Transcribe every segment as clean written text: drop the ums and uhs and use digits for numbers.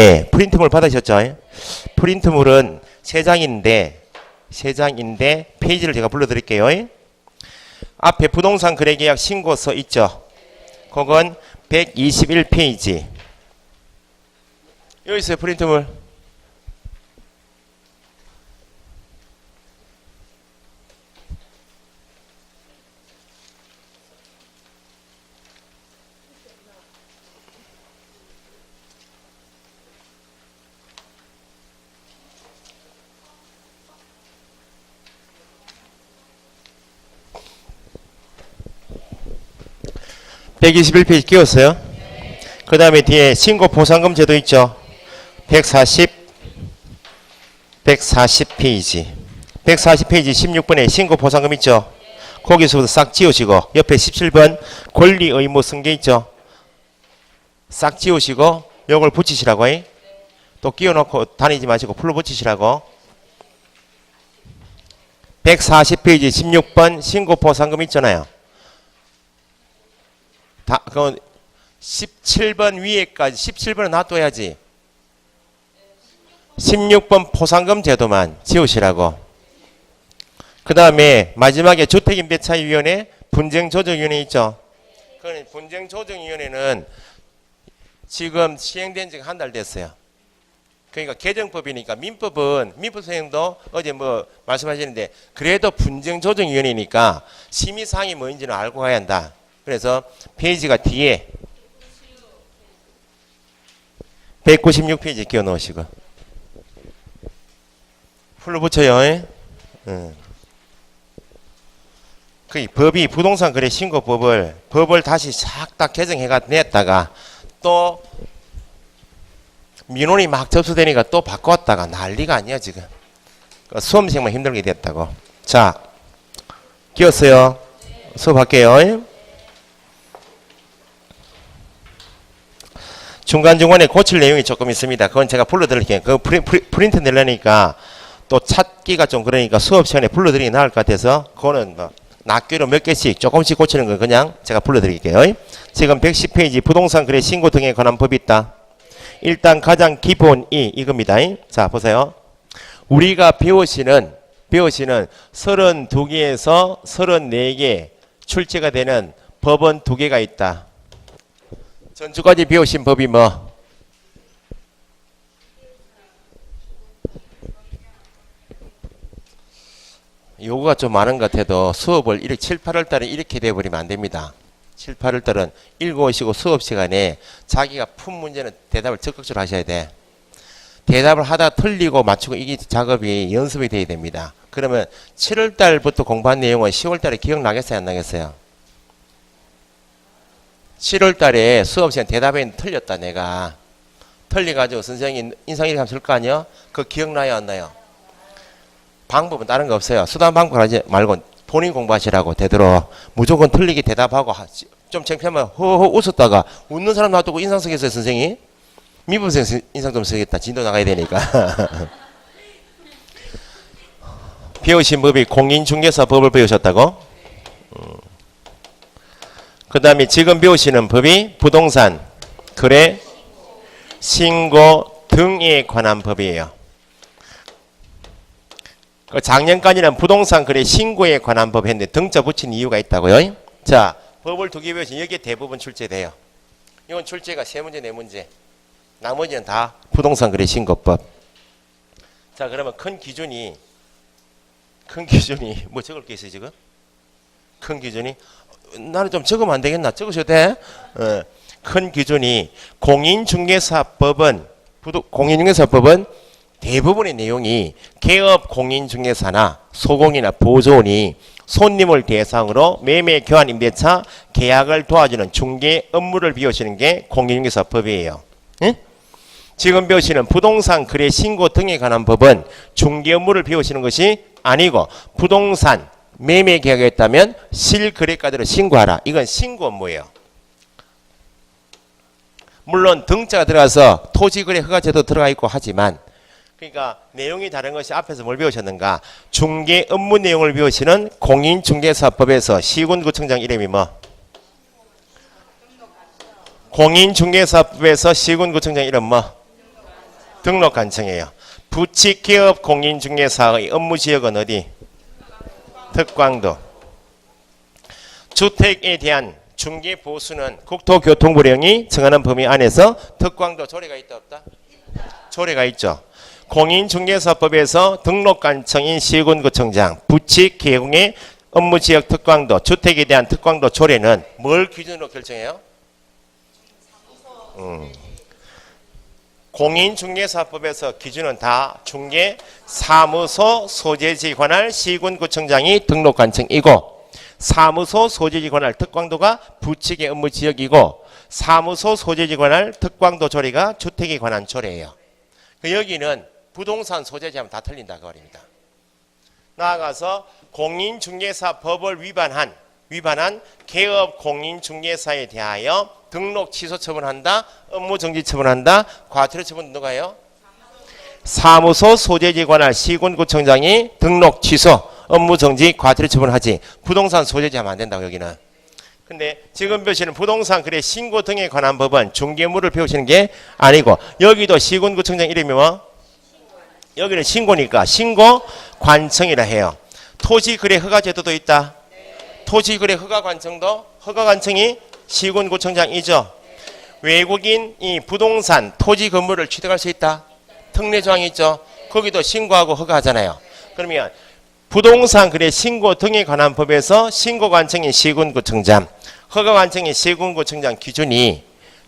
네, 프린트물 받으셨죠? 프린트물은 세 장인데 페이지를 제가 불러드릴게요. 앞에 부동산 거래계약 신고서 있죠? 그건 121페이지. 여기 있어요, 프린트물. (121페이지) 끼웠어요? 그 다음에 뒤에 신고보상금 제도 있죠? 140페이지 16번에 신고보상금 있죠? 거기서부터 싹 지우시고 옆에 17번 권리의무 승계 있죠? 싹 지우시고 요걸 붙이시라고 해. 또 끼워놓고 다니지 마시고 풀로 붙이시라고. 140페이지 16번 신고보상금 있잖아요. 그건 17번 위에까지 17번은 놔둬야지. 16번 포상금 제도만 지우시라고. 그 다음에 마지막에 주택임대차위원회 분쟁조정위원회 있죠. 그 분쟁조정위원회는 지금 시행된 지가 한 달 됐어요. 그러니까 개정법이니까 민법 선생님도 어제 뭐 말씀하시는데 그래도 분쟁조정위원회니까 심의사항이 뭐인지는 알고 가야 한다. 그래서 페이지가 뒤에 196페이지 끼워 넣으시고 풀로 붙여요. 그 법이 부동산 거래 신고법을 다시 싹 다 개정해가 냈다가 또 민원이 막 접수되니까 또 바꿨다가 난리가 아니야 지금. 수험생만 힘들게 됐다고. 자, 끼웠어요. 수업할게요. 중간중간에 고칠 내용이 조금 있습니다. 그건 제가 불러드릴게요. 그 프린트 내려니까 또 찾기가 좀 그러니까 수업 시간에 불러드리기 나을 것 같아서 그거는 뭐 낱개로 몇 개씩 조금씩 고치는 건 그냥 제가 불러드릴게요. 지금 110페이지 부동산 거래 신고 등에 관한 법이 있다. 일단 가장 기본이 이겁니다. 자, 보세요. 우리가 배우시는 32개에서 34개 출제가 되는 법은 2개가 있다. 전주까지 배우신 법이 뭐? 요거가 좀 많은 것 같아도 수업을 이렇게 7, 8월 달에 이렇게 돼버리면 안 됩니다. 7, 8월 달은 읽어오시고 수업 시간에 자기가 푼 문제는 대답을 적극적으로 하셔야 돼. 대답을 하다 틀리고 맞추고 이게 작업이 연습이 돼야 됩니다. 그러면 7월 달부터 공부한 내용은 10월 달에 기억나겠어요? 안 나겠어요? 7월 달에 수업 시간 대답에 틀렸다 내가. 틀려가지고 선생님이 인상 이렇게 하면 쓸 거 아니야? 그거 기억나요? 안 나요? 방법은 다른 거 없어요. 수단 방법 하지 말고 본인 공부하시라고 되도록 무조건 틀리게 대답하고 좀 창피하면 허허 웃었다가 웃는 사람 놔두고 인상 쓰겠어요 선생님? 미분생 인상 좀 쓰겠다. 진도 나가야 되니까. 배우신 법이 공인중개사 법을 배우셨다고? 그 다음에 지금 배우시는 법이 부동산 거래 신고 등에 관한 법이에요. 작년까지는 부동산 거래 신고에 관한 법 했는데 등자 붙인 이유가 있다고요. 자, 법을 2개 배우시면 여기에 대부분 출제돼요. 이건 출제가 3문제 4문제. 나머지는 다 부동산 거래 신고법. 자, 그러면 큰 기준이 뭐 적을 게 있어요 지금? 큰 기준이 나는 좀 적으면 안 되겠나? 적으셔도 돼? 큰 기준이 공인중개사법은 대부분의 내용이 개업 공인중개사나 소공이나 보조원이 손님을 대상으로 매매 교환 임대차 계약을 도와주는 중개 업무를 배우시는 게 공인중개사법이에요. 응? 지금 배우시는 부동산 거래 신고 등에 관한 법은 중개 업무를 배우시는 것이 아니고 부동산 매매 계약이 있다면 실거래가대로 신고하라. 이건 신고 업무예요. 물론 등자가 들어가서 토지거래 허가제도 들어가 있고 하지만 그러니까 내용이 다른 것이 앞에서 뭘 배우셨는가? 중개 업무 내용을 배우시는 공인중개사법에서 시군구청장 이름이 뭐? 공인중개사법에서 시군구청장 이름 뭐? 등록관청이에요. 부칙개업 공인중개사의 업무지역은 어디? 특광도. 주택에 대한 중개보수는 국토교통부령이 정하는 범위 안에서 특광도 조례가 있다 없다? 조례가 있죠. 공인중개사법에서 등록관청인 시군구청장 부칙개공의 업무지역 특광도 주택에 대한 특광도 조례는 뭘 기준으로 결정해요? 공인중개사법에서 기준은 다 중개사무소 소재지 관할 시군구청장이 등록관청이고 사무소 소재지 관할 특광도가 부칙의 업무지역이고 사무소 소재지 관할 특광도 조례가 주택에 관한 조례예요. 여기는 부동산 소재지하면 다 틀린다 그 말입니다. 나아가서 공인중개사법을 위반한 개업 공인중개사에 대하여 등록 취소 처분한다, 업무정지 처분한다, 과태료 처분 누가 해요? 사무소 소재지 관할 시군구청장이 등록 취소, 업무정지, 과태료 처분하지 부동산 소재지 하면 안 된다고 여기는. 근데 지금 배우시는 부동산 거래 신고 등에 관한 법은 중개물을 배우시는 게 아니고 여기도 시군구청장 이름이 뭐? 여기는 신고니까 신고관청이라 해요. 토지거래 허가제도도 있다. 토지거래 허가관청도 허가관청이 시군구청장이죠. 외국인이 부동산 토지 건물을 취득할 수 있다. 특례조항이 있죠. 거기도 신고하고 허가하잖아요. 그러면 부동산 거래 신고 등에 관한 법에서 신고관청인 시군구청장, 허가관청인 시군구청장 기준이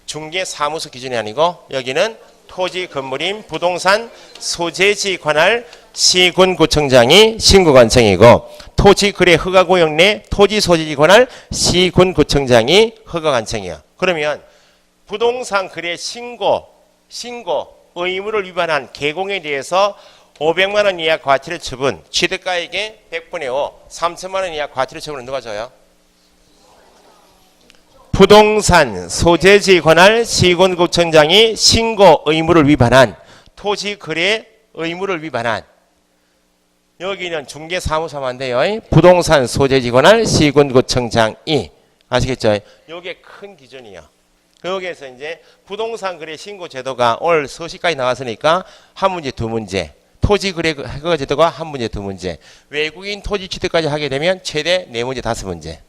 중개사무소 기준이 아니고 여기는 토지 건물인 부동산 소재지 관할 시군구청장이 신고관청이고 토지거래 허가구역 내 토지 소재지 관할 시군구청장이 허가관청이에요. 그러면 부동산 거래 신고 의무를 위반한 개공에 대해서 500만 원 이하 과태료 처분, 취득가액의 100분의 5, 3천만 원 이하 과태료 처분은 누가 줘요? 부동산 소재지 관할 시군구청장이 신고 의무를 위반한 토지 거래 의무를 위반한 여기는 중개사무소 하면 안 돼요. 부동산 소재지 관할 시군구청장이 아시겠죠? 이게 큰 기준이에요. 여기에서 이제 부동산 거래 신고 제도가 오늘 서식까지 나왔으니까 한 문제 두 문제. 토지 거래 허가 제도가 한 문제 두 문제. 외국인 토지 취득까지 하게 되면 최대 네 문제 다섯 문제.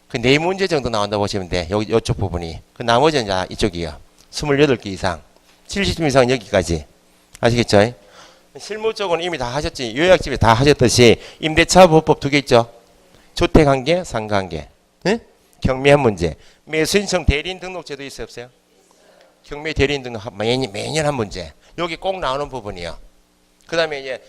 그 네 문제 정도 나온다고 보시면 돼. 여기 이쪽 부분이. 그 나머지는 이제 이쪽이요. 28개 이상. 70점 이상은 여기까지. 아시겠죠? 실무적으로는 이미 다 하셨지. 요약집에 다 하셨듯이 임대차 보호법 두 개 있죠. 주택 한 개, 상가 한 개. 응? 경매 한 문제. 매수인청 대리인 등록제도 있어요, 없어요? 경매 대리인 등록 매년 한 문제. 여기 꼭 나오는 부분이요. 그 다음에 이제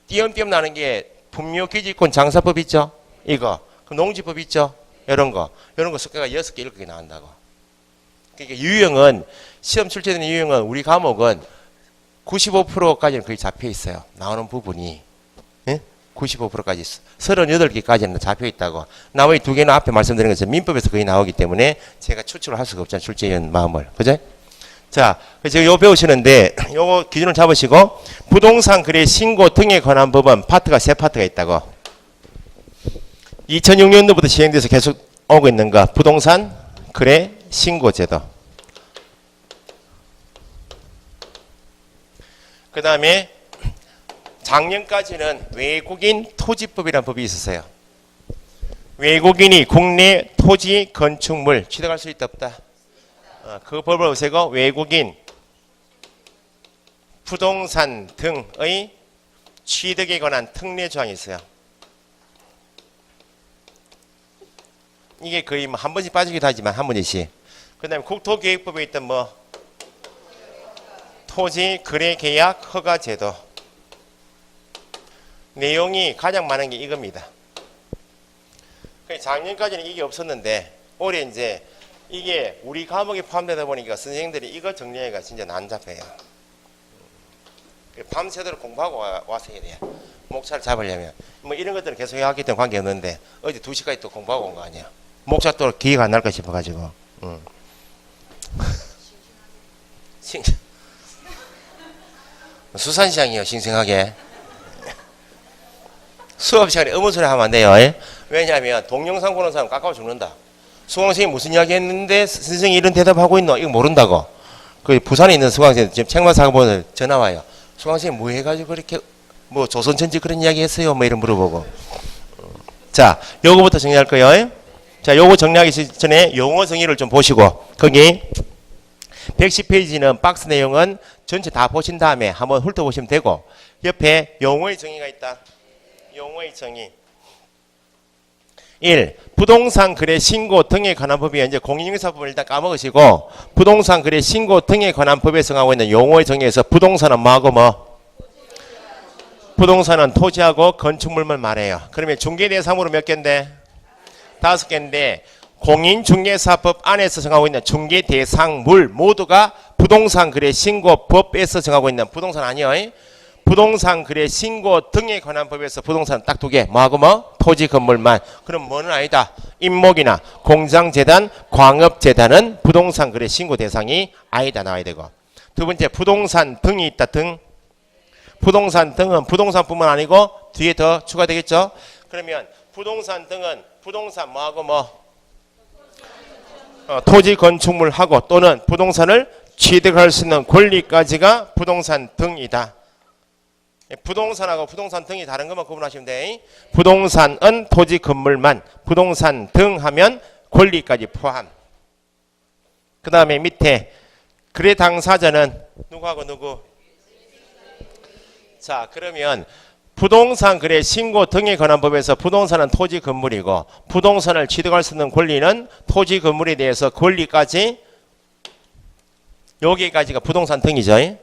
띄엄띄엄 나는 게 분묘기지권 장사법 있죠? 이거. 그 농지법 있죠? 이런 거 숙제가 6개, 7개 나온다고. 그러니까 유형은 시험 출제되는 유형은 우리 과목은 95%까지는 거의 잡혀 있어요. 나오는 부분이. 예? 95%까지 38개까지는 잡혀 있다고. 나머지 두 개는 앞에 말씀드린 것처럼 민법에서 거의 나오기 때문에 제가 추출을 할 수가 없잖아요. 출제위원 마음을. 그죠? 자, 지금 요 배우시는데 요거 기준을 잡으시고 부동산 거래 신고 등에 관한 법은 파트가 세 파트가 있다고. 2006년도부터 시행돼서 계속 오고 있는 거 부동산 거래 신고 제도. 그 다음에 작년까지는 외국인 토지법이라는 법이 있었어요. 외국인이 국내 토지 건축물 취득할 수 있다 없다. 그 법을 없애고 외국인 부동산 등의 취득에 관한 특례 조항이 있어요. 이게 거의 뭐 한 번씩 빠지기도 하지만 한 번씩. 그 다음에 국토계획법에 있던 뭐 토지 거래 계약 허가 제도. 내용이 가장 많은 게 이겁니다. 작년까지는 이게 없었는데 올해 이제 이게 우리 과목에 포함되다 보니까 선생님들이 이거 정리하기가 진짜 난잡해요. 밤새도록 공부하고 와서 해야 돼요. 목차를 잡으려면. 뭐 이런 것들은 계속 해왔기 때문에 관계없는데 어제 2시까지 또 공부하고 온 거 아니야. 목차 또 기회가 안 날까 싶어가지고. 수산시장이요, 싱싱하게. 수업 시간에 의문소리 하면 안 돼요. 왜냐하면 동영상 보는 사람 깎아워 죽는다. 수강생이 무슨 이야기 했는데 선생님이 이런 대답하고 있노? 이거 모른다고. 그 부산에 있는 수강생 지금 책만 사고 보면 전화 와요. 수강생이 뭐 해가지고 그렇게 뭐 조선천지 그런 이야기 했어요? 뭐 이런 물어보고. 자, 요거부터 정리할 거예요. 자, 요거 정리하기 전에 용어 정의를 좀 보시고 거기 110페이지는 박스 내용은 전체 다 보신 다음에 한번 훑어보시면 되고 옆에 용어의 정의가 있다. 용어의 정의 1. 부동산 거래 신고 등에 관한 법이 이제 공인중개사법을 일단 까먹으시고 부동산 거래 신고 등에 관한 법에 정하고 있는 용어의 정의에서 부동산은 뭐하고 뭐? 부동산은 토지하고 건축물만 말해요. 그러면 중개 대상으로 몇 개인데? 5개인데 공인중개사법 안에서 정하고 있는 중개 대상물 모두가 부동산 거래 신고법에서 정하고 있는 부동산 아니에요. 부동산 거래 신고 등에 관한 법에서 부동산 딱 2개. 뭐하고 뭐? 토지 건물만. 그럼 뭐는 아니다. 임목이나 공장재단, 광업재단은 부동산 거래 신고 대상이 아니다 나와야 되고. 두 번째 부동산 등이 있다. 등. 부동산 등은 부동산뿐만 아니고 뒤에 더 추가되겠죠. 그러면 부동산 등은 부동산 뭐하고 뭐? 토지 건축물하고 또는 부동산을 취득할 수 있는 권리까지가 부동산 등이다. 부동산하고 부동산 등이 다른 것만 구분하시면 돼. 부동산은 토지 건물만, 부동산 등 하면 권리까지 포함. 그 다음에 밑에 거래 당사자는 누구하고 누구? 자, 그러면 부동산 거래 신고 등에 관한 법에서 부동산은 토지 건물이고 부동산을 취득할 수 있는 권리는 토지 건물에 대해서 권리까지 여기까지가 부동산 등이죠.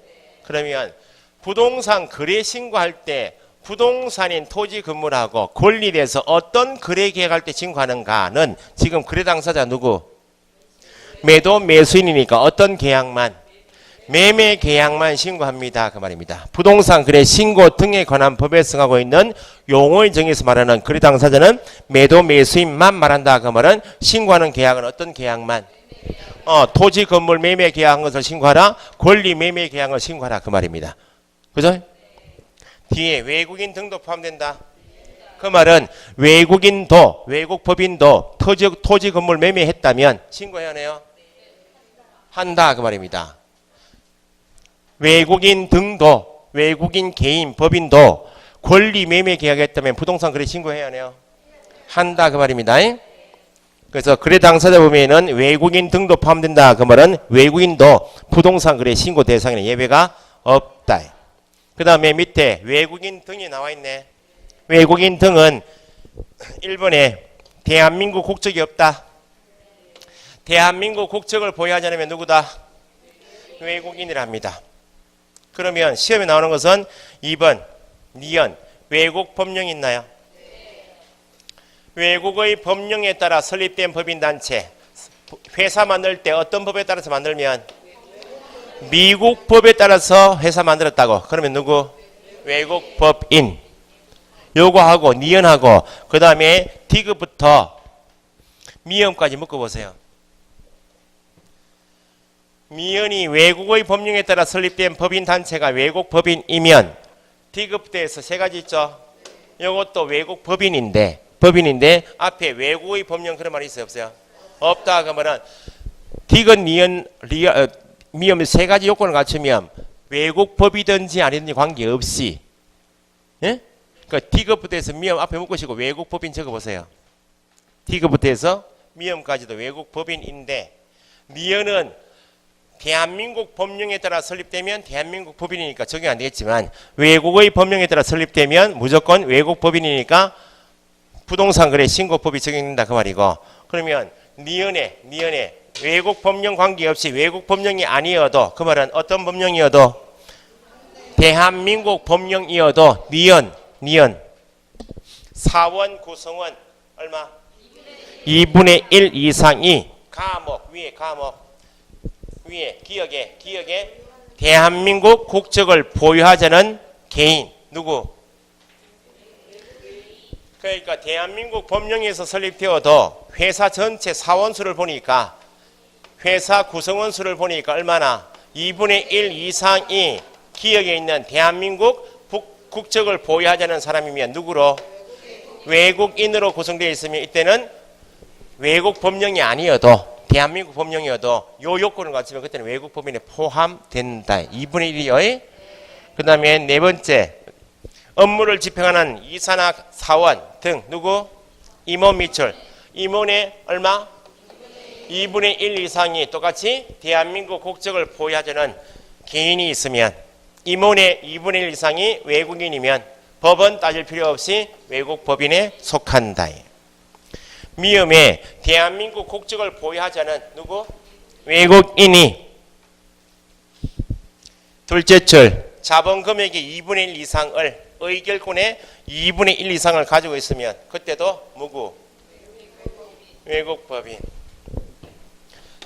그러면 부동산 거래 신고할 때 부동산인 토지 건물하고 권리에 대해서 어떤 거래 계약할 때 신고하는가는 지금 거래 당사자 누구? 매도 매수인이니까 어떤 계약만? 매매 계약만 신고합니다. 그 말입니다. 부동산 거래 신고 등에 관한 법에 정하고 있는 용어의 정의에서 말하는 거래 당사자는 매도 매수인만 말한다. 그 말은 신고하는 계약은 어떤 계약만? 토지 건물 매매 계약한 것을 신고하라. 권리 매매 계약을 신고하라. 그 말입니다. 그죠? 뒤에 외국인 등도 포함된다. 그 말은 외국인도 외국 법인도 토지 건물 매매했다면 신고해야 하네요. 한다. 그 말입니다. 외국인 등도 외국인 개인 법인도 권리 매매 계약했다면 부동산 거래 신고해야 하네요. 한다. 그 말입니다. 그래서 거래 당사자 범위에는 외국인 등도 포함된다. 그 말은 외국인도 부동산 거래 신고 대상에는 예외가 없다. 그 다음에 밑에 외국인 등이 나와 있네. 외국인 등은 1번에 대한민국 국적이 없다. 대한민국 국적을 보유하지 않으면 누구다? 외국인이랍니다. 그러면 시험에 나오는 것은 2번 니은 외국 법령이 있나요? 외국의 법령에 따라 설립된 법인단체 회사 만들 때 어떤 법에 따라서 만들면 미국 법에 따라서 회사 만들었다고. 그러면 누구? 외국 법인. 요거하고 니은하고 그 다음에 디귿부터 미음까지 묶어보세요. 미연이 외국의 법령에 따라 설립된 법인단체가 외국 법인이면 디귿부터해서 3가지 있죠. 이것도 외국 법인인데 앞에 외국의 법령 그런 말이 있어요 없어요? 없다. 그러면 디귿 니은 미음 3가지 요건을 갖추면 외국 법이든지 아니든지 관계없이 예? 그러니까 디귿부터해서 미음 앞에 묶으시고 외국 법인 적어보세요. 디귿부터해서 미음까지도 외국 법인인데 니은은 대한민국 법령에 따라 설립되면 대한민국 법인이니까 적용 안 되겠지만 외국의 법령에 따라 설립되면 무조건 외국 법인이니까 부동산 거래 신고법이 적용된다 그 말이고. 그러면 니은에 외국 법령 관계없이 외국 법령이 아니어도 그 말은 어떤 법령이어도 대한민국 법령이어도 니은 사원 구성원 얼마? 2분의 1 이상이 위에 기억에 대한민국 국적을 보유하자는 개인 누구? 그러니까 대한민국 법령에서 설립되어도 회사 전체 사원수를 보니까 회사 구성원 수를 보니까 얼마나 2분의 1 이상이 기억에 있는 대한민국 국적을 보유하자는 사람이면 누구로? 외국인으로 구성되어 있으면 이때는 외국 법령이 아니어도 대한민국 법령이어도 요 요건을 갖추면 그때는 외국 법인에 포함된다. 2분의 1이요. 그 다음에 네 번째, 업무를 집행하는 이사나 사원 등 누구? 임원 미출. 임원의 얼마? 2분의 1 이상이 똑같이 대한민국 국적을 보유하자는 개인이 있으면, 임원의 2분의 1 이상이 외국인이면 법은 따질 필요 없이 외국 법인에 속한다. 미음에 대한민국 국적을 보유하자는 누구? 외국인이 둘째 줄 자본 금액의 2분의 1 이상을 의결권의 2분의 1 이상을 가지고 있으면 그때도 무구 외국 법인.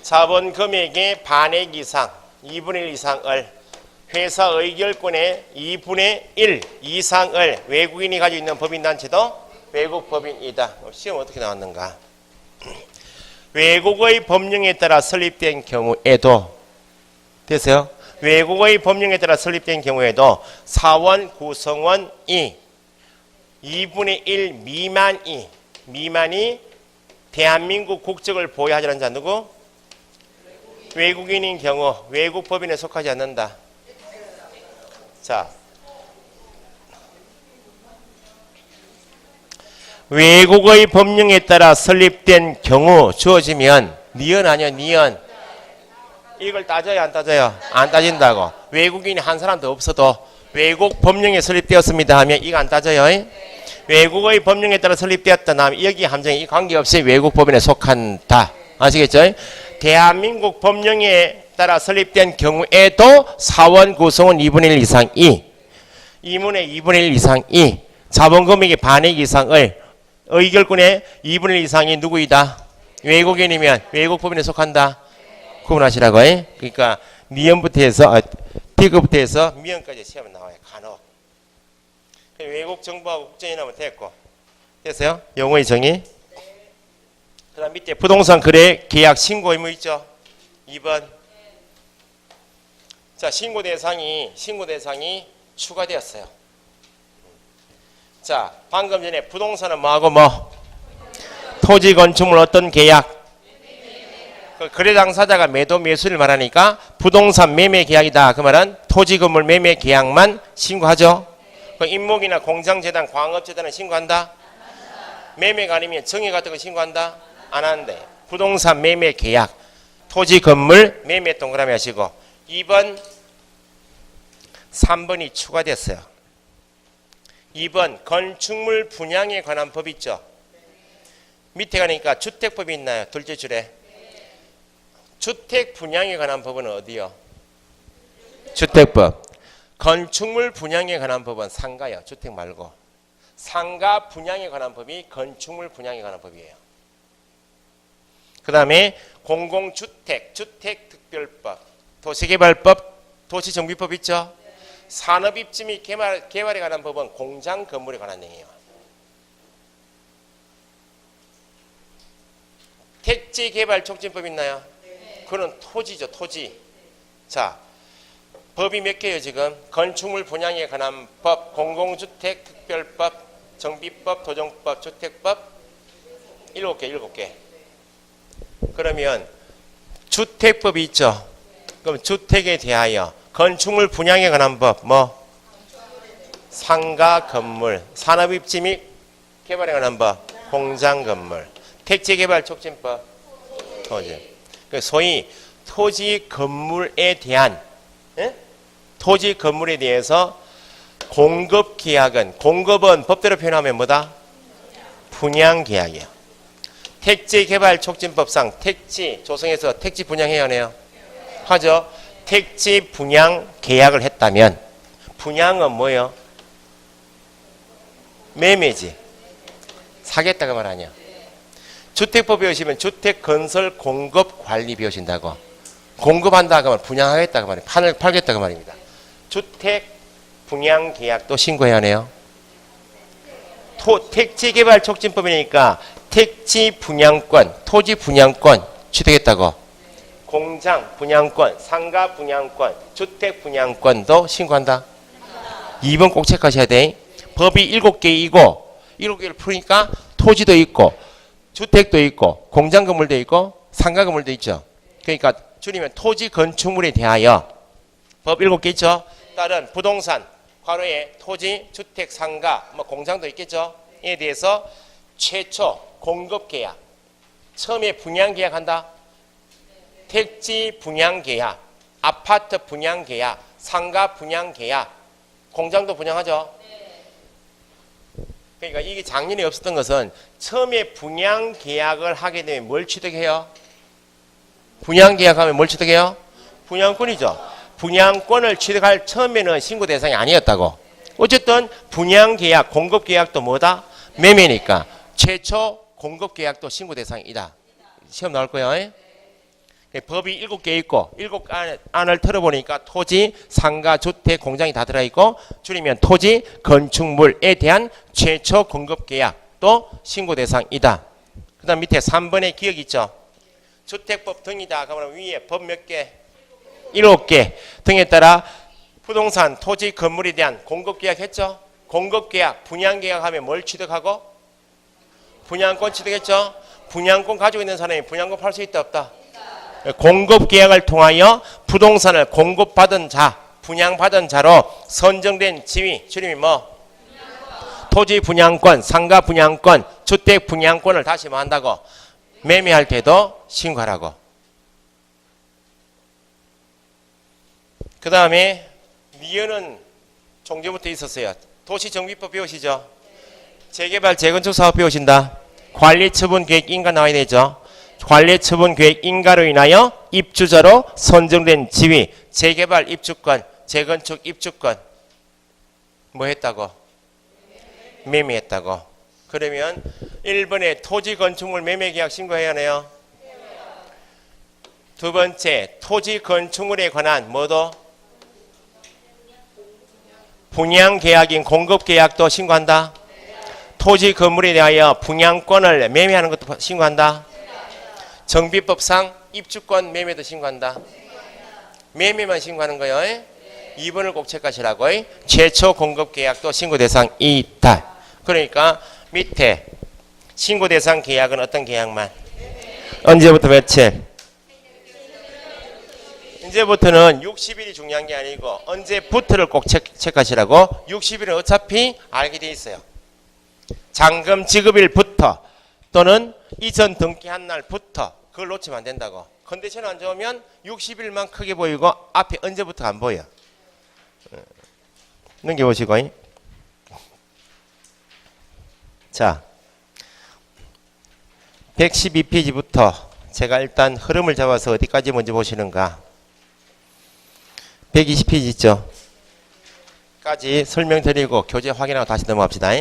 자본 금액의 반액 이상 2분의 1 이상을 회사 의결권의 2분의 1 이상을 외국인이 가지고 있는 법인단체도 외국 법인이다. 시험 어떻게 나왔는가? 외국의 법령에 따라 설립된 경우에도 됐어요? 외국의 법령에 따라 설립된 경우에도 사원 구성원이 2분의 1 미만이 대한민국 국적을 보유하자는 자 누구? 외국인인 경우 외국 법인에 속하지 않는다. 자, 외국의 법령에 따라 설립된 경우 주어지면 니은 아니야 니은. 이걸 따져요 안 따져요? 안 따진다고. 외국인이 한 사람도 없어도 외국 법령에 설립되었습니다 하면 이거 안 따져요? 외국의 법령에 따라 설립되었다 하면 여기 함정이 관계없이 외국 법인에 속한다. 아시겠죠? 대한민국 법령에 따라 설립된 경우에도 사원 구성원 2분의 1 이상이, 임원의 2분의 1 이상이, 자본금액의 반액 이상을 의결권의 2분의 1 이상이 누구이다? 외국인이면 외국 법인에 속한다. 구분하시라고. 그러니까 니은부터 해서 디귿부터 해서 미연까지 시험에 나와요. 간혹. 외국 정부하고 국정이 나오면 됐고. 됐어요? 용어의 정의. 그 다음 밑에 부동산 거래 계약 신고 의무 있죠? 2번. 자, 신고 대상이 추가되었어요. 자, 방금 전에 부동산은 뭐하고 뭐? 토지 건축물 어떤 계약? 그 거래 당사자가 매도 매수를 말하니까 부동산 매매 계약이다. 그 말은 토지 건물 매매 계약만 신고하죠. 그 임목이나 공장재단, 광업재단은 신고한다? 매매가 아니면 정액 같은 거 신고한다? 안 하는데. 부동산 매매 계약, 토지 건물 매매 동그라미 하시고 2번, 3번이 추가됐어요. 2번 건축물 분양에 관한 법 있죠. 밑에 가니까 주택법이 있나요? 둘째 줄에. 주택 분양에 관한 법은 어디요? 주택법. 건축물 분양에 관한 법은 상가요. 주택 말고. 상가 분양에 관한 법이 건축물 분양에 관한 법이에요. 그 다음에 공공주택, 주택특별법, 도시개발법, 도시정비법 있죠? 산업입지 및 개발에 관한 법은 공장건물에 관한 내용이에요. 택지개발촉진법 있나요? 그건 토지죠, 토지. 자, 법이 몇 개예요, 지금? 건축물 분양에 관한 법, 공공주택 특별법, 정비법, 도정법, 주택법 7개. 그러면 주택법이 있죠. 그럼 주택에 대하여 건축물 분양에 관한 법, 뭐? 상가 건물, 산업입지 및 개발에 관한 법, 공장 건물, 택지개발촉진법, 토지. 소위 토지 건물에 대한 토지 건물에 대해서 공급 계약은, 공급은 법대로 표현하면 뭐다? 분양 계약이에요. 택지개발촉진법상 택지 조성해서 택지 분양해야 하네요. 하죠. 택지 분양 계약을 했다면 분양은 뭐예요? 매매지. 사겠다가 말 아니야. 주택법 배우시면 주택 건설 공급 관리 배우신다고. 공급한다 하면 분양하겠다고 말이에요. 팔겠다고 말입니다. 주택 분양 계약도 신고해야 하네요. 택지개발촉진법이니까 택지 분양권, 토지 분양권 취득했다고. 공장 분양권, 상가 분양권, 주택 분양권도 신고한다. 2번 꼭 체크하셔야 돼. 법이 7개이고 7개를 풀으니까 토지도 있고 주택도 있고 공장 건물도 있고 상가 건물도 있죠. 그러니까 줄이면 토지 건축물에 대하여 법 7개 있죠. 다른 부동산, 과로에 토지, 주택, 상가, 뭐 공장도 있겠죠. 이에 대해서 최초 공급 계약, 처음에 분양 계약한다. 택지 분양 계약, 아파트 분양 계약, 상가 분양 계약, 공장도 분양하죠. 그러니까 이게 작년에 없었던 것은 처음에 분양 계약을 하게 되면 뭘 취득해요? 분양 계약하면 뭘 취득해요? 분양권이죠. 분양권을 취득할 처음에는 신고 대상이 아니었다고. 어쨌든 분양 계약, 공급 계약도 뭐다? 매매니까 최초 공급 계약도 신고 대상이다. 시험 나올 거예요. 법이 7개 있고 7안을 틀어보니까 토지, 상가, 주택, 공장이 다 들어있고 줄이면 토지, 건축물에 대한 최초 공급 계약도 신고 대상이다. 그 다음 밑에 3번의 기억 있죠. 주택법 등이다. 그러면 위에 법 몇 개? 7개 등에 따라 부동산, 토지, 건물에 대한 공급 계약 했죠. 공급 계약, 분양 계약하면 뭘 취득하고? 분양권 취득했죠. 분양권 가지고 있는 사람이 분양권 팔 수 있다 없다? 공급 계약을 통하여 부동산을 공급받은 자, 분양받은 자로 선정된 지위, 줄임이 뭐? 토지 분양권, 상가 분양권, 주택 분양권을 다시 뭐 한다고? 매매할 때도 신고하라고. 그 다음에 미연은 종전부터 있었어요. 도시정비법 배우시죠? 재개발, 재건축 사업 배우신다. 관리처분계획 인가 나와야 되죠. 관리처분계획 인가로 인하여 입주자로 선정된 지위, 재개발 입주권, 재건축 입주권 뭐 했다고? 매매했다고. 그러면 1번에 토지 건축물 매매 계약 신고해야 하네요. 두 번째, 토지 건축물에 관한 뭐도? 분양 계약인 공급 계약도 신고한다. 토지 건물에 대하여 분양권을 매매하는 것도 신고한다. 정비법상 입주권 매매도 신고한다. 매매만 신고하는 거예요. 2번을 꼭 체크하시라고. 최초 공급 계약도 신고 대상 이탈. 그러니까 밑에 신고 대상 계약은 어떤 계약만? 언제부터 며칠? 이제부터는 60일이 중요한 게 아니고 언제부터를 꼭 체크하시라고. 60일은 어차피 알게 돼 있어요. 잔금 지급일부터 또는 이전 등기한 날부터 그걸 놓치면 안 된다고. 컨디션 안 좋으면 60일만 크게 보이고 앞에 언제부터 안 보여. 넘겨보시고. 자, 112페이지부터 제가 일단 흐름을 잡아서 어디까지 먼저 보시는가. 120페이지 있죠. 까지 설명드리고 교재 확인하고 다시 넘어갑시다.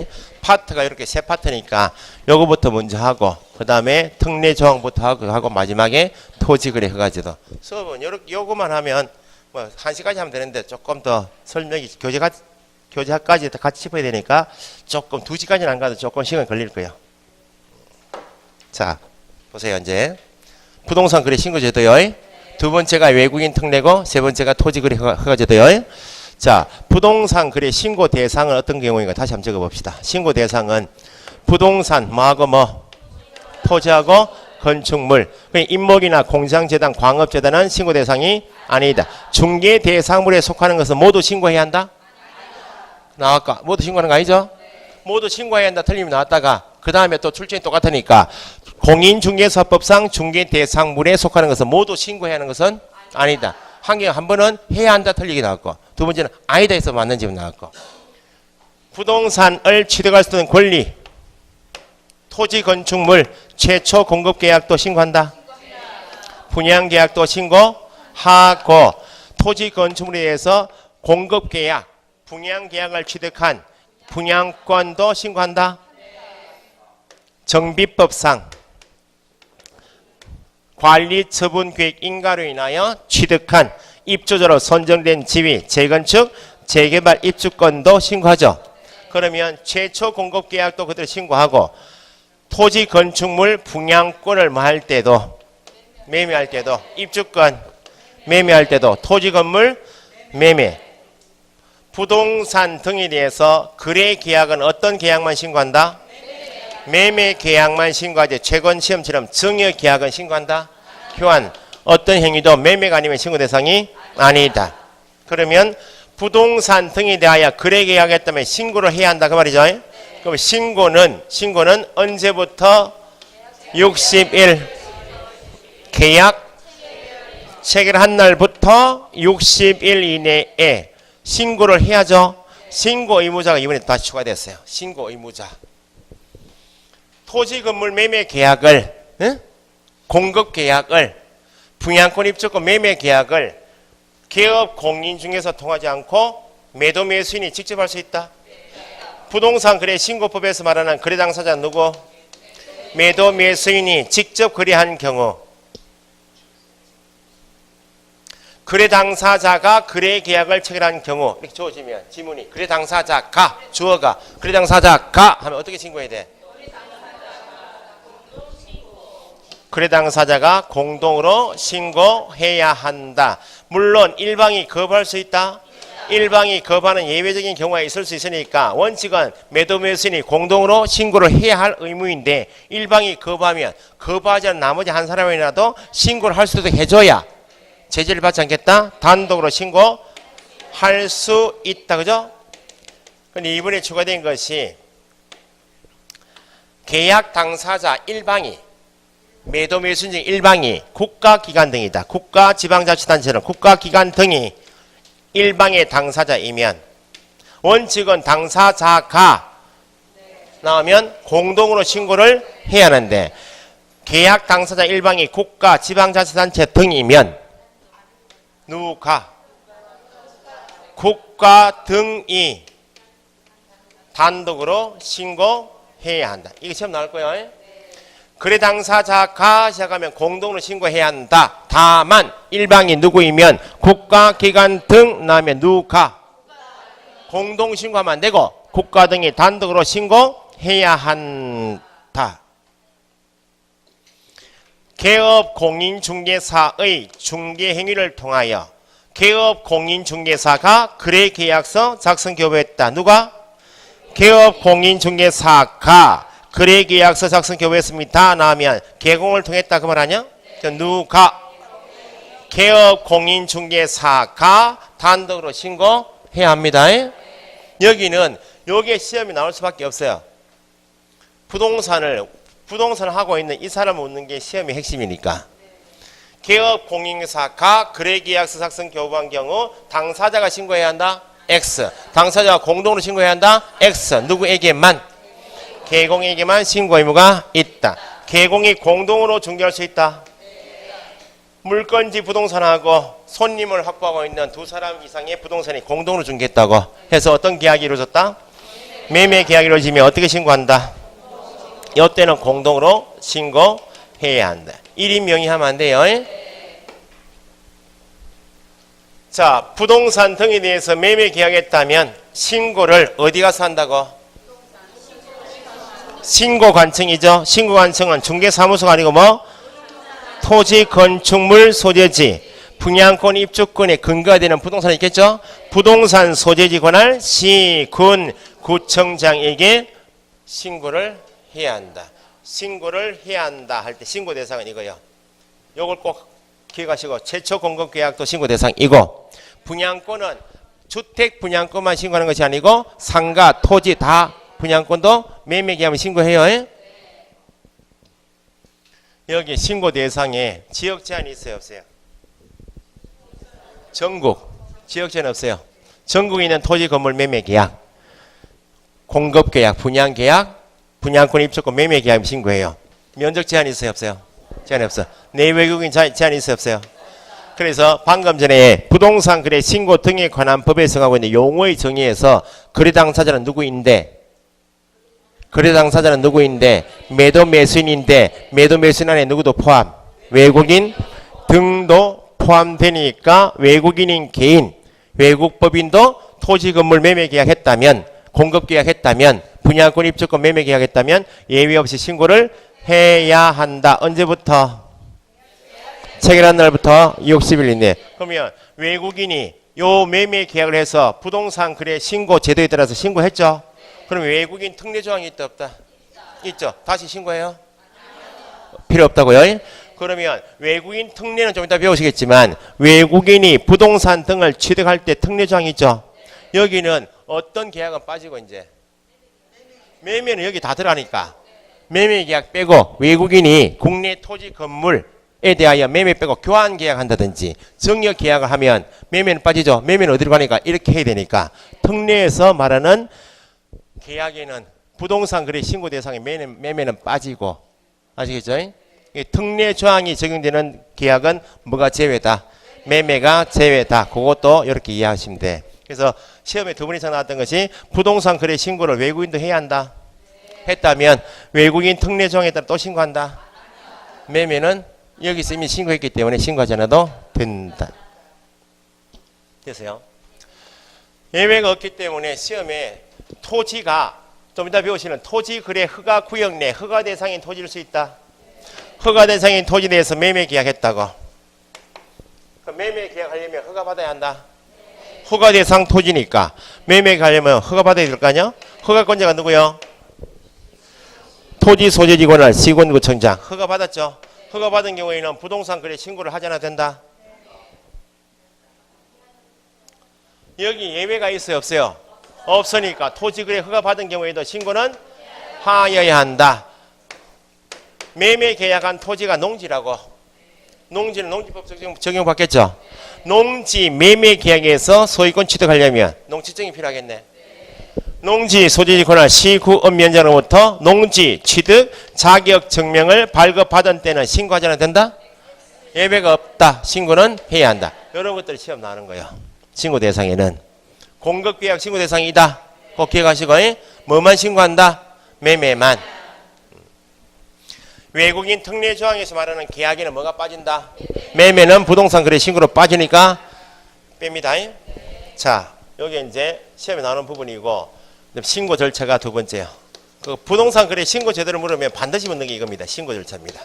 파트가 이렇게 세 파트니까 요거부터 먼저 하고 그 다음에 특례 조항부터 하고 마지막에 토지거래 허가제도. 수업은 요거만 하면 뭐 1시까지 하면 되는데 조금 더 설명이 교재까지 같이 짚어야 되니까 조금 2시까지는 안 가도 조금 시간 걸릴 거예요. 자, 보세요. 이제 부동산 거래 신고제도요. 두 번째가 외국인 특례고 세 번째가 토지거래 허가제도요. 자, 부동산 거래 신고 대상은 어떤 경우인가 다시 한번 적어봅시다. 신고 대상은 부동산 뭐하고 뭐? 토지하고 건축물. 임목이나 공장재단, 광업재단은 신고 대상이 아니다. 중개 대상물에 속하는 것은 모두 신고해야 한다? 나왔까? 모두 신고하는 거 아니죠? 모두 신고해야 한다. 틀리면 나왔다가 그 다음에 또 출제는 똑같으니까 공인중개사법상 중개 대상물에 속하는 것은 모두 신고해야 하는 것은 아니다. 한 번은 해야 한다 틀리게 나왔고 두 번째는 아니다 해서 맞는 집은 나왔고. 부동산을 취득할 수 있는 권리, 토지 건축물 최초 공급 계약도 신고한다. 분양 계약도 신고하고 토지 건축물에 대해서 공급 계약, 분양 계약을 취득한 분양권도 신고한다. 정비법상 관리처분계획 인가로 인하여 취득한 입주자로 선정된 지위, 재건축, 재개발 입주권도 신고하죠. 그러면 최초 공급계약도 그대로 신고하고 토지 건축물 분양권을 뭐 할 때도 매매할 때도 입주권 매매할 때도 토지 건물 매매 부동산 등에 대해서 거래 계약은 어떤 계약만 신고한다? 매매 계약만 신고하지. 최근 시험처럼 증여 계약은 신고한다? 교환. 어떤 행위도 매매가 아니면 신고 대상이 아니다. 그러면 부동산 등에 대하여 거래 계약했다면 신고를 해야 한다 그 말이죠. 그럼 신고는 언제부터 60일 계약 체결한 날부터 60일 이내에 신고를 해야죠. 신고 의무자가 이번에 다시 추가됐어요. 신고 의무자. 토지 건물 매매 계약을 공급 계약을 분양권 입주권 매매 계약을 개업 공인 중개사 통하지 않고 매도 매수인이 직접 할 수 있다. 부동산 거래 신고법에서 말하는 거래 당사자 누구? 매도 매수인이 직접 거래한 경우 거래 당사자가 거래 계약을 체결한 경우 이렇게 주어지면 지문이 거래 당사자가 주어가 거래 당사자가 하면 어떻게 신고해야 돼? 거래 당사자가 공동으로 신고해야 한다. 물론 일방이 거부할 수 있다. 일방이 거부하는 예외적인 경우가 있을 수 있으니까 원칙은 매도 매수인이 공동으로 신고를 해야 할 의무인데 일방이 거부하면 거부하지 않은 나머지 한 사람이라도 신고를 할 수도 해줘야 제재를 받지 않겠다. 단독으로 신고할 수 있다. 그죠? 근데 이번에 추가된 것이 계약 당사자 일방이 매도 매수인 중 일방이 국가기관 등이다. 국가지방자치단체는 국가기관 등이 일방의 당사자이면 원칙은 당사자가 나오면 공동으로 신고를 해야 하는데 계약 당사자 일방이 국가지방자치단체 등이면 누가 국가 등이 단독으로 신고해야 한다. 이게 시험 나올 거예요. 거래 당사자가 시작하면 공동으로 신고해야 한다. 다만 일방이 누구이면 국가기관 등 나오면 누가 공동 신고하면 안 되고 국가 등이 단독으로 신고해야 한다. 개업 공인중개사의 중개행위를 통하여 개업 공인중개사가 거래계약서 작성 교부했다. 누가? 개업 공인중개사가 거래계약서 작성 교부했습니다. 나오면 개공을 통했다 그 말 아니야? 누가? 개업 공인중개사가 단독으로 신고해야 합니다. 여기는 여기에 시험이 나올 수밖에 없어요. 부동산을 하고 있는 이 사람을 묻는 게 시험의 핵심이니까. 개업 공인중개사가 거래계약서 작성 교부한 경우 당사자가 신고해야 한다. X. 당사자가 공동으로 신고해야 한다. X. 누구에게만? 개공에게만 신고 의무가 있다. 개공이 공동으로 중개할 수 있다. 물건지 부동산하고 손님을 확보하고 있는 두 사람 이상의 부동산이 공동으로 중개했다고 해서 어떤 계약이 이루어졌다? 매매 계약이 이루어지면 어떻게 신고한다? 이때는 공동으로 신고해야 한다. 1인 명의하면 안 돼요. 자, 부동산 등에 대해서 매매 계약했다면 신고를 어디 가서 한다고? 신고관청이죠. 신고관청은 중개사무소가 아니고 뭐? 토지, 건축물, 소재지, 분양권, 입주권에 근거가 되는 부동산이 있겠죠. 부동산 소재지 관할 시, 군, 구청장에게 신고를 해야 한다. 신고를 해야 한다 할 때 신고 대상은 이거요. 요걸 꼭 기억하시고 최초 공급 계약도 신고 대상이고 분양권은 주택 분양권만 신고하는 것이 아니고 상가, 토지 다 분양권도 매매 계약을 신고해요. 여기 신고 대상에 지역 제한이 있어요, 없어요? 전국 지역 제한 없어요. 전국에 있는 토지 건물 매매 계약, 공급 계약, 분양 계약, 분양권 입주권 매매 계약 신고해요. 면적 제한이 있어요, 없어요? 제한이 없어. 내외국인 제한이 있어요, 없어요? 그래서 방금 전에 부동산 거래 신고 등에 관한 법에 정하고 있는 용어의 정의에서 거래 당사자는 누구인데? 거래 당사자는 누구인데? 매도 매수인인데 매도 매수인 안에 누구도 포함? 외국인 등도 포함되니까 외국인인 개인, 외국 법인도 토지 건물 매매 계약했다면, 공급 계약했다면, 분양권 입주권 매매 계약했다면 예외 없이 신고를 해야 한다. 언제부터? 체결한 날부터 60일 이내. 그러면 외국인이 요 매매 계약을 해서 부동산 거래 신고 제도에 따라서 신고했죠. 그럼 외국인 특례 조항이 있다 없다? 있죠. 다시 신고해요? 필요 없다고요? 그러면 외국인 특례는 좀 이따 배우시겠지만 외국인이 부동산 등을 취득할 때 특례 조항이 있죠. 여기는 어떤 계약은 빠지고 이제 매매는 여기 다 들어가니까 매매 계약 빼고 외국인이 국내 토지 건물에 대하여 매매 빼고 교환 계약한다든지 증여 계약을 하면 매매는 빠지죠. 매매는 어디로 가니까 이렇게 해야 되니까 특례에서 말하는 계약에는 부동산 거래 신고 대상의 매매는 빠지고 아시겠죠? 특례 조항이 적용되는 계약은 뭐가 제외다? 매매가 제외다. 그것도 이렇게 이해하시면 돼. 그래서 시험에 두 번 이상 나왔던 것이 부동산 거래 신고를 외국인도 해야 한다. 했다면 외국인 특례 조항에 따라 또 신고한다. 매매는 여기서 이미 신고했기 때문에 신고하지 않아도 된다. 됐어요? 예외가 없기 때문에 시험에 토지가 좀 이따 배우시는 토지 거래 허가 구역 내 허가 대상인 토지일 수 있다. 허가 대상인 토지에 대해서 매매 계약했다고. 그럼 매매 계약하려면 허가 받아야 한다. 허가 대상 토지니까 매매 가려면 허가 받아야 될 거 아니야? 허가권자가 누구요? 토지 소재지 권할 시군구청장. 허가 받았죠? 허가 받은 경우에는 부동산 거래 신고를 하지 않아도 된다. 여기 예외가 있어요? 없어요? 없으니까 토지 거래 허가 받은 경우에도 신고는 하여야 한다. 매매 계약한 토지가 농지라고. 농지는 농지법 적용받겠죠? 농지 매매 계약에서 소유권 취득하려면 농지증이 필요하겠네. 농지 소재지 권한 시구업면자로부터 농지 취득 자격 증명을 발급받은 때는 신고하지 않아도 된다? 예외가 없다. 신고는 해야 한다. 이런 것들이 시험 나오는 거예요. 신고 대상에는 공급계약 신고 대상이다. 꼭 기억하시고 뭐만 신고한다? 매매만. 외국인 특례 조항에서 말하는 계약에는 뭐가 빠진다? 매매는 부동산 거래 신고로 빠지니까 뺍니다. 자, 여기 이제 시험에 나오는 부분이고 신고 절차가 두 번째요. 그 부동산 거래 신고 제대로 물으면 반드시 묻는 게 이겁니다. 신고 절차입니다.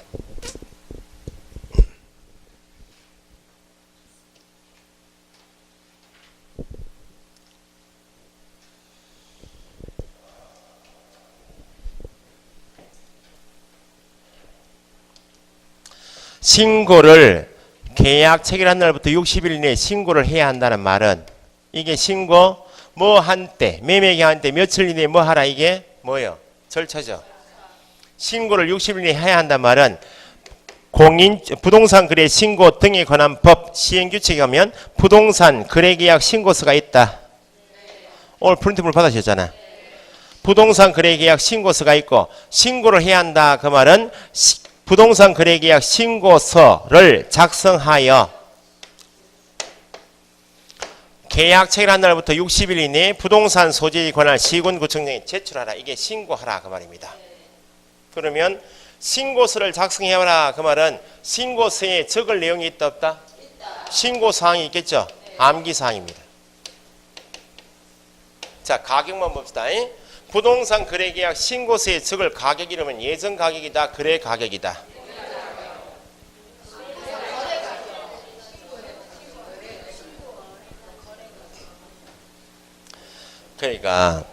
신고를 계약 체결한 날부터 60일 내에 신고를 해야 한다는 말은 이게 신고 뭐 한때 매매 계약한 때 며칠 이내에 뭐 하라 이게 뭐예요? 절차죠. 신고를 60일 내에 해야 한다는 말은 공인 부동산 거래 신고 등에 관한 법 시행규칙에 가면 부동산 거래계약 신고서가 있다. 오늘 프린트물 받으셨잖아. 부동산 거래계약 신고서가 있고 신고를 해야 한다. 그 말은 부동산 거래계약 신고서를 작성하여 계약 체결한 날부터 60일 이내에 부동산 소지에 관한 시군구청장에 제출하라. 이게 신고하라 그 말입니다. 그러면 신고서를 작성해라 그 말은 신고서에 적을 내용이 있다 없다? 신고사항이 있겠죠? 암기사항입니다. 자, 가격만 봅시다. 부동산 거래계약 신고서에 적을 가격 이름은 예정 가격이다, 거래 가격이다. 그러니까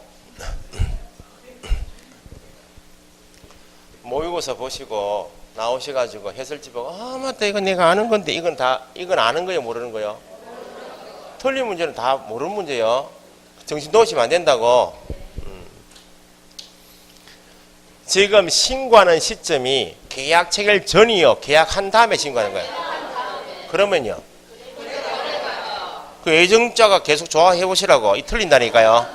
모의고사 보시고 나오셔가지고 해설지 보고 아 맞다 이건 내가 아는 건데 이건 아는 거예요 모르는 거예요? 틀린 문제는 다 모르는 문제예요. 정신 놓으시면 안 된다고. 지금 신고하는 시점이 계약 체결 전이요 계약한 다음에 신고하는 거예요. 그러면요 그 예정자가 계속 좋아해 보시라고. 이 틀린다니까요.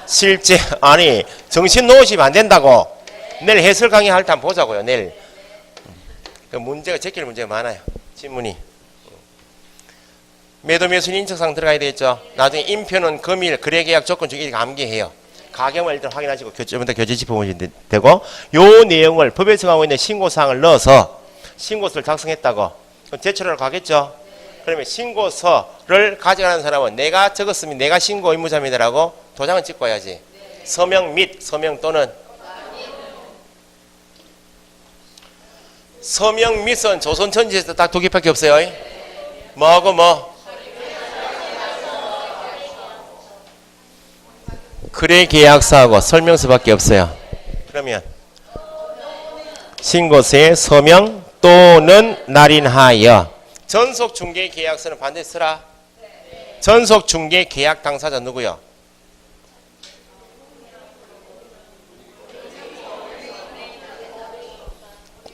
실제 아니 정신 놓으시면 안 된다고. 내일 해설 강의 할 때 한번 보자고요. 내일 그 문제가 제낄 문제가 많아요. 질문이 매도 매수인 인적사항 들어가야 되겠죠. 나중에 인표는 금일 거래계약 조건 중 이렇게 암기해요. 가격을 일단 확인하시고 교재집 보시면 되고 요 내용을 법에 정하고 있는 신고사항을 넣어서 신고서를 작성했다고 제출하러 가겠죠. 그러면 신고서를 가져가는 사람은 내가 적었으면 내가 신고 의무자입니다라고 도장을 찍고 와야지. 서명 및 서명 또는 서명 및은 조선천지에서 딱 두 개밖에 없어요. 뭐하고 뭐? 거래계약서하고 설명서밖에 없어요. 그러면 신고서에 서명 또는 날인하여. 전속 중개 계약서는 반드시 쓰라. 전속 중개 계약 당사자 누구요?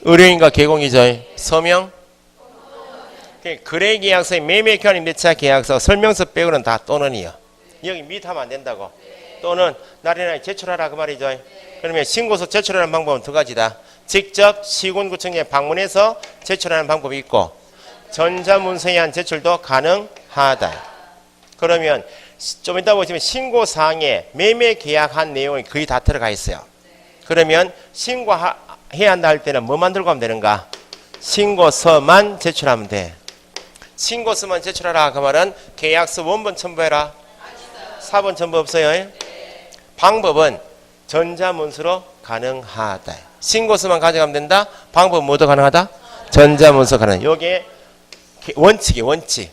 의뢰인과 개공이죠. 서명. 거래 계약서의 매매 교환 임대차 계약서 설명서 빼고는 다 또는이요. 여기 밋하면 안 된다고. 또는 날인하여 제출하라 그 말이죠. 그러면 신고서 제출하는 방법은 두 가지다. 직접 시군구청에 방문해서 제출하는 방법이 있고 전자문서에 의한 제출도 가능하다. 그러면 좀 이따 보시면 신고사항에 매매 계약한 내용이 거의 다 들어가 있어요. 그러면 신고해야 한다 할 때는 뭐 만들고 하면 되는가? 신고서만 제출하면 돼. 신고서만 제출하라 그 말은 계약서 원본 첨부해라. 4번 첨부 없어요. 방법은 전자문서로 가능하다. 신고서만 가져가면 된다. 방법은 뭐도 가능하다? 전자문서 가능. 요게 원칙이 원칙.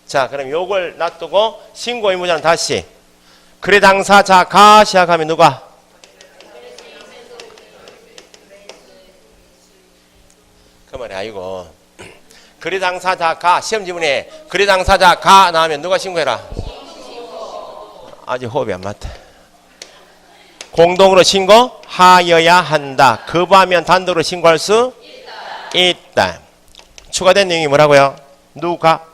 자, 그럼 요걸 놔두고 신고 의무자는 다시 거래 당사자가 시작하면 누가? 그 말이 아니고 거래 당사자가 시험 지문에 거래 당사자가 나오면 누가 신고해라? 아직 호흡이 안 맞다. 공동으로 신고하여야 한다. 거부하면 단독으로 신고할 수 있다. 추가된 내용이 뭐라고요? 누가?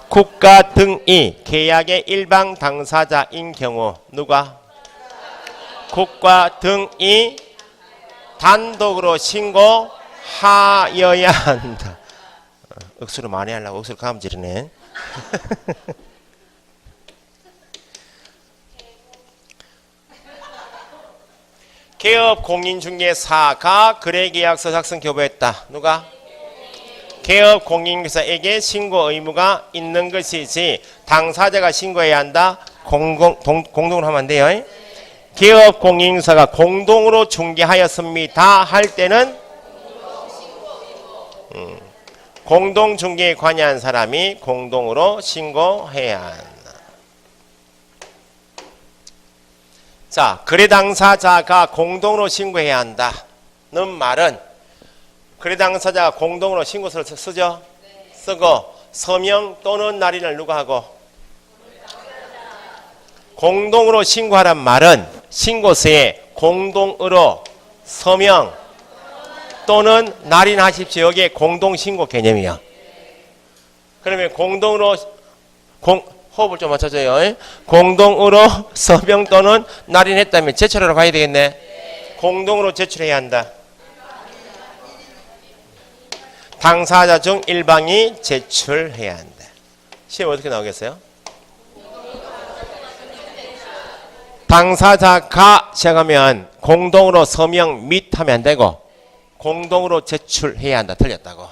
국가 등이 계약의 일방 당사자인 경우 누가? 국가 등이 단독으로 신고하여야 한다. 억수로 많이 하려고 억수로 감지르네. 개업 공인중개사가 거래계약서 작성 교부했다. 누가? 개업 공인중개사에게 신고 의무가 있는 것이지 당사자가 신고해야 한다. 공동으로 하면 안 돼요. 개업 공인중개사가 공동으로 중개하였습니다 할 때는 공동중개에 관여한 사람이 공동으로 신고해야 한다. 자, 거래 당사자가 공동으로 신고해야 한다는 말은 거래 당사자가 공동으로 신고서를 쓰죠? 쓰고 서명 또는 날인을 누가 하고? 공동으로 신고하란 말은 신고서에 공동으로 서명 또는 날인하십시오. 여기에 공동신고 개념이야. 그러면 공동으로 호흡을 좀 맞춰줘요. 공동으로 서명 또는 날인했다면 제출하러 가야 되겠네. 공동으로 제출해야 한다. 당사자 중 일방이 제출해야 한다. 시험 어떻게 나오겠어요? 당사자가 시작하면 공동으로 서명 및 하면 안 되고 공동으로 제출해야 한다. 틀렸다고.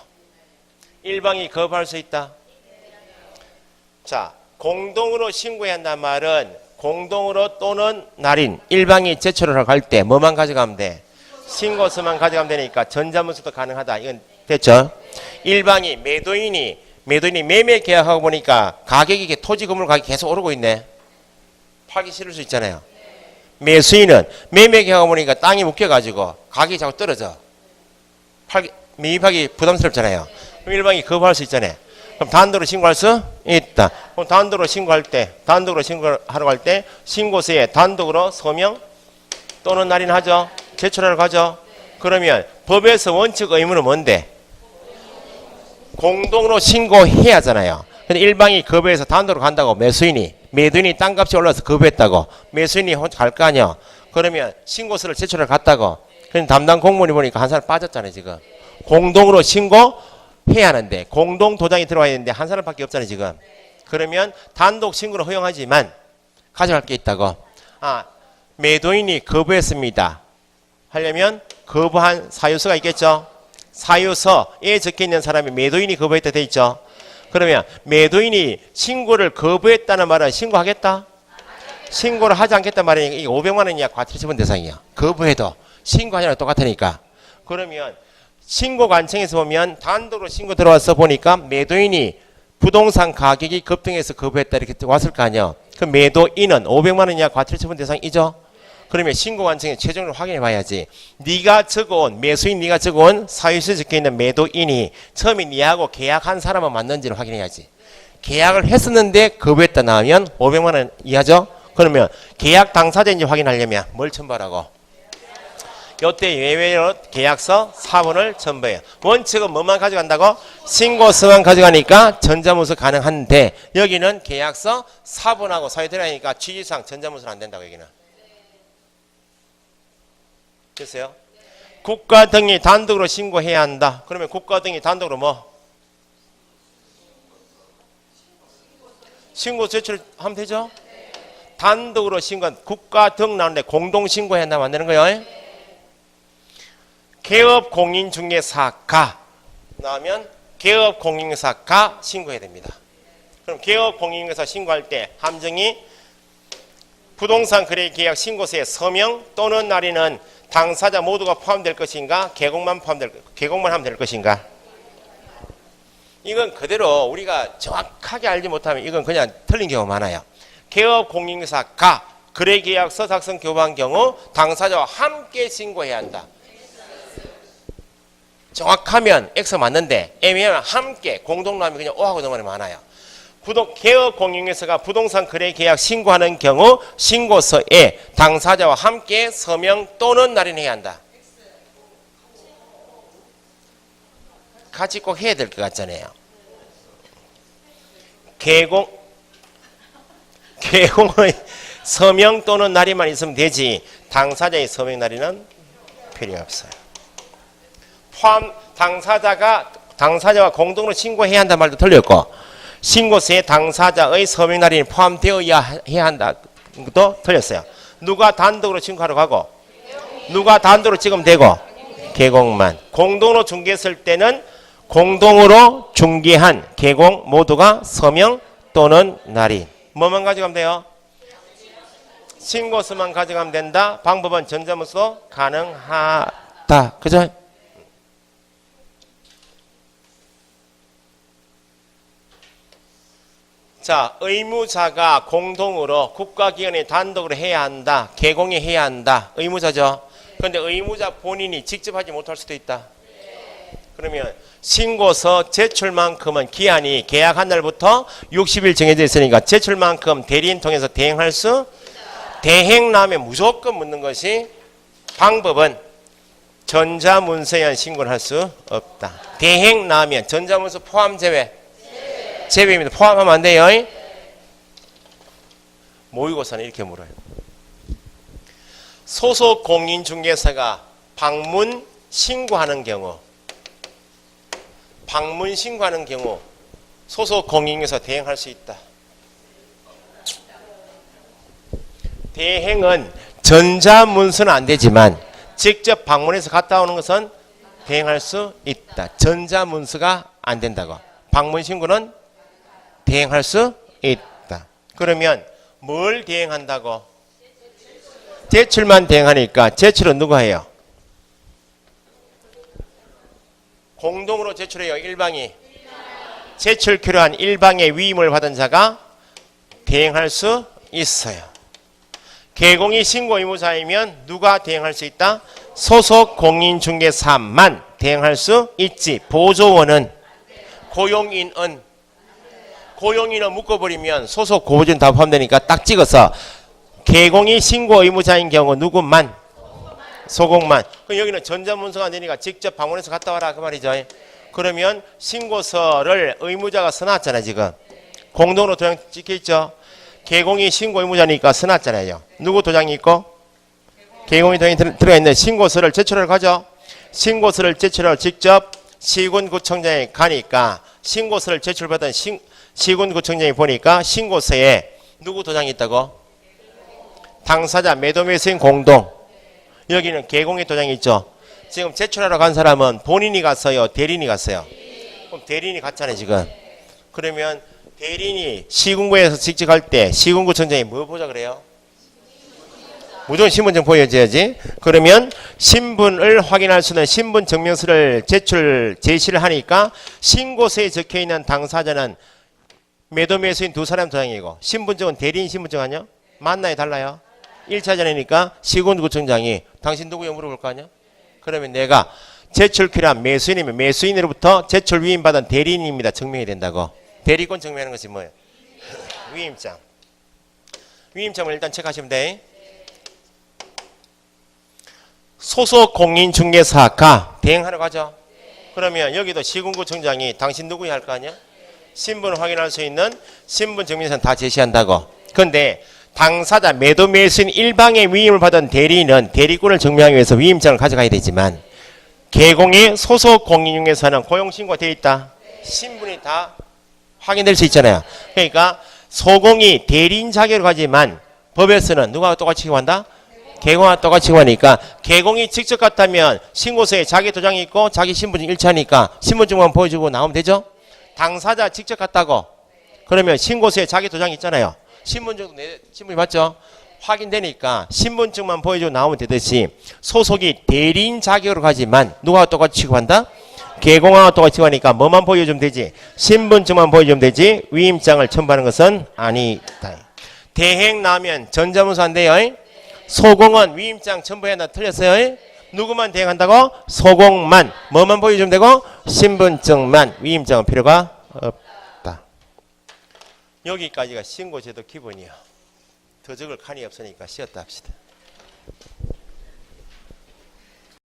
일방이 거부할 수 있다. 자, 공동으로 신고해야 한다는 말은 공동으로 또는 날인 일방이 제출을 갈 때 뭐만 가져가면 돼? 신고서만 가져가면 되니까 전자문서도 가능하다. 이건 됐죠? 일방이 매도인이 매매 계약하고 보니까 가격이 토지 건물 가격이 계속 오르고 있네. 팔기 싫을 수 있잖아요. 매수인은 매매 계약하고 보니까 땅이 묶여가지고 가격이 자꾸 떨어져. 매입하기 부담스럽잖아요. 그럼 일방이 거부할 수 있잖아요. 그럼 단독으로 신고할 수 있다. 그럼 단독으로 신고하러 갈 때 신고서에 단독으로 서명 또는 날인하죠. 제출하러 가죠. 그러면 법에서 원칙 의무는 뭔데? 공동으로 신고해야 하잖아요. 근데 일방이 거부해서 단독으로 간다고 매도인이 땅값이 올라서 거부했다고 매수인이 갈 거 아니야. 그러면 신고서를 제출하러 갔다고. 그럼 담당 공무원이 보니까 한 사람 빠졌잖아요. 지금 공동으로 신고해야 하는데 공동 도장이 들어와야 되는데 한 사람밖에 없잖아요. 지금. 그러면 단독 신고를 허용하지만 가져갈 게 있다고. 매도인이 거부했습니다 하려면 거부한 사유서가 있겠죠. 사유서에 적혀있는 사람이 매도인이 거부했다 돼 있죠. 그러면 매도인이 신고를 거부했다는 말은 신고하겠다? 신고를 하지 않겠다 말이니까 이게 500만 원 이하 과태료 처분 대상이야. 거부해도 신고하지 않아도 똑같으니까. 그러면 신고 관청에서 보면 단독으로 신고 들어와서 보니까 매도인이 부동산 가격이 급등해서 거부했다 이렇게 왔을 거 아니야. 그 매도인은 500만 원 이하 과태료 처분 대상이죠. 그러면 신고 완성에 최종적으로 확인해 봐야지. 네가 적어온 매수인 네가 적어온 사유서에 적혀있는 매도인이 처음에 네하고 계약한 사람은 맞는지를 확인해야지. 계약을 했었는데 거부했다 나오면 500만 원 이하죠. 그러면 계약 당사자인지 확인하려면 뭘 첨부하라고? 요때 예외로 계약서 사본을 첨부해요. 원칙은 뭐만 가져간다고? 신고서만 가져가니까 전자문서 가능한데 여기는 계약서 사본하고 사유 들어가니까 취지상 전자문서는 안 된다고 여기는. 됐어요? 국가 등이 단독으로 신고해야 한다. 그러면 국가 등이 단독으로 뭐? 신고 제출하면 되죠? 단독으로 신고, 국가 등 나오는데 공동 신고해야 한다면 안 되는 거예요? 개업 공인중개사가 나오면 개업 공인중개사가 신고해야 됩니다. 그럼 개업 공인중개사 신고할 때 함정이 부동산 거래 계약 신고서에 서명 또는 날인은 당사자 모두가 포함될 것인가? 계곡만 하면 될 것인가? 이건 그대로 우리가 정확하게 알지 못하면 이건 그냥 틀린 경우가 많아요. 개업 공인중개사가 거래 계약서 작성 교부한 경우 당사자와 함께 신고해야 한다. 정확하면 X 맞는데 애매하면 함께 공동으로 하면 그냥 O하고 넘어가는 많아요. 개업 공인중개사가 부동산 거래 계약 신고하는 경우 신고서에 당사자와 함께 서명 또는 날인해야 한다. 같이 꼭 해야 될 것 같잖아요. 개공의 서명 또는 날인만 있으면 되지 당사자의 서명 날인은 필요 없어요. 당사자와 공동으로 신고해야 한다 말도 틀렸고 신고서에 당사자의 서명 날인이 포함되어야 해야 한다 것도 틀렸어요. 누가 단독으로 신고하러 가고 누가 단독으로 찍으면 되고 개공만. 공동으로 중개했을 때는 공동으로 중개한 개공 모두가 서명 또는 날인. 뭐만 가져가면 돼요? 신고서만 가져가면 된다. 방법은 전자문서 가능하다. 그죠? 자, 의무자가 공동으로 국가기관이 단독으로 해야 한다. 개공이 해야 한다. 의무자죠. 그런데 의무자 본인이 직접 하지 못할 수도 있다. 그러면 신고서 제출만큼은 기한이 계약한 날부터 60일 정해져 있으니까 제출만큼 대리인 통해서 대행할 수 대행 나면 무조건 묻는 것이 방법은 전자문서에 의한 신고를 할 수 없다. 대행 나면 전자문서 포함 제외. 제외입니다. 포함하면 안 돼요. 모의고사는 이렇게 물어요. 소속 공인중개사가 방문 신고하는 경우 소속 공인중개사 대행할 수 있다. 대행은 전자문서는 안 되지만 직접 방문해서 갔다 오는 것은 대행할 수 있다. 전자문서가 안 된다고. 방문 신고는 대행할 수 있다. 그러면 뭘 대행한다고? 제출만 대행하니까 제출은 누가 해요? 공동으로 제출해요. 일방이. 제출 필요한 일방의 위임을 받은 자가 대행할 수 있어요. 개공이 신고 의무자이면 누가 대행할 수 있다? 소속 공인중개사만 대행할 수 있지. 보조원은 고용인은 묶어버리면 소속 고보진 다 포함되니까 딱 찍어서 개공이 신고 의무자인 경우 누구만? 소공만. 그럼 여기는 전자문서가 안 되니까 직접 방문해서 갔다 와라 그 말이죠. 그러면 신고서를 의무자가 써놨잖아요. 지금 공동으로 도장 찍혀있죠. 개공이 신고 의무자니까 써놨잖아요. 누구 도장이 있고? 개공이 도장이 들어가 있는 신고서를 제출하러 가죠. 신고서를 제출하러 직접 시군구청장에 가니까 신고서를 제출받은 시군구청장이 보니까 신고서에 누구 도장이 있다고? 당사자 매도매수인 공동. 여기는 개공의 도장이 있죠. 지금 제출하러 간 사람은 본인이 갔어요? 대리인이 갔어요? 그럼 대리인이 갔잖아요 지금. 그러면 대리인이 시군구에서 직접 갈 때 시군구청장이 뭐 보자 그래요? 무조건 신분증 보여줘야지. 그러면 신분을 확인할 수 있는 신분증명서를 제시를 하니까 신고서에 적혀있는 당사자는 매도매수인 두 사람 도장이고 신분증은 대리인 신분증 아니요? 맞나요? 달라요? 1차전이니까 시군구청장이 당신 누구요 물어볼 거 아니야? 그러면 내가 제출 필요한 매수인이면 매수인으로부터 제출 위임받은 대리인입니다. 증명해야 된다고. 대리권 증명하는 것이 뭐예요? 위임장. 위임장을 일단 체크하시면 돼. 소속 공인중개사가 대행하러 가죠. 그러면 여기도 시군구청장이 당신 누구야 할 거 아니야? 신분을 확인할 수 있는 신분증명서는 다 제시한다고. 그런데 당사자 매도 매수인 일방의 위임을 받은 대리인은 대리권을 증명하기 위해서 위임장을 가져가야 되지만 개공의 소속 공인중개사는 고용신고가 되어 있다. 신분이 다 확인될 수 있잖아요. 그러니까 소공이 대리인 자격을 가지만 법에서는 누가 똑같이 취급한다? 개공과 똑같이 취급하니까 개공이 직접 갔다면 신고서에 자기 도장이 있고 자기 신분증 일치하니까 신분증만 보여주고 나오면 되죠? 당사자 직접 갔다고 그러면 신고서에 자기 도장이 있잖아요. 신분증도 신분이 맞죠? 확인되니까 신분증만 보여주고 나오면 되듯이 소속이 대리인 자격으로 가지만 누가 똑같이 취급한다? 개공하고 똑같이 취급하니까 뭐만 보여주면 되지? 신분증만 보여주면 되지 위임장을 첨부하는 것은 아니다. 대행 나면 전자문서 안 돼요. 소공은 위임장 첨부해야 틀렸어요. 누구만 대행한다고? 소공만. 뭐만 보여주면 되고? 신분증만. 위임장은 필요가 없다. 여기까지가 신고제도 기본이야. 더 적을 칸이 없으니까 쉬었다 합시다.